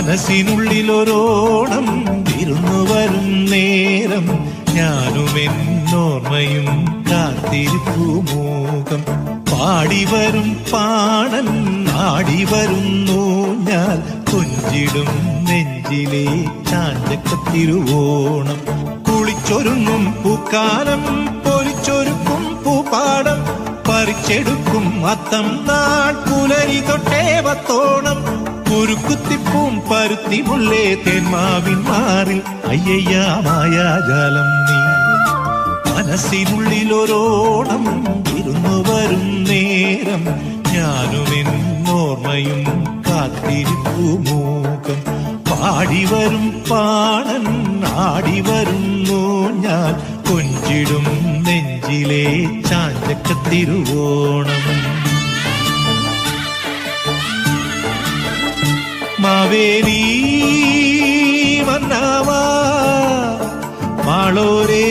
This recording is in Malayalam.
മനസ്സിനുള്ളിലൊരോണം വിരുന്നു വരും നേരം ഞാനും എന്നോർമ്മയും കാത്തിരിപ്പു മൂകം പാടിവരും പാണൻ ആടിവരുന്നു ഞാൻ കൊഞ്ചിടും നെഞ്ചിലെ ചാഞ്ചക്കത്തിരുവോണം കുളിച്ചൊരുങ്ങും പൂക്കാലം പൊലിച്ചൊരുക്കും പൂപ്പാടം പറിച്ചെടുക്കും അത്തം നാൾ പുലരി തൊട്ടേവത്തോണം കുരുക്കുത്തിപ്പൂം പരുത്തി മുള്ളേ തേന്മാവിൻ മാറിൽ അയ്യയ്യ മായാജാലം നീ മനസ്സിനുള്ളിലൊരോണം വിരുന്നു വരും നേരം ഞാനും എന്നോർമ്മയും കാത്തിരിപ്പു മൂകം പാടിവരും പാണൻ ആടിവരുന്നു ഞാൻ കൊഞ്ചിടും നെഞ്ചിലെ ചാഞ്ചക്കത്തിരുവോണം മാവേലി മന്നാവാ മാളോരേ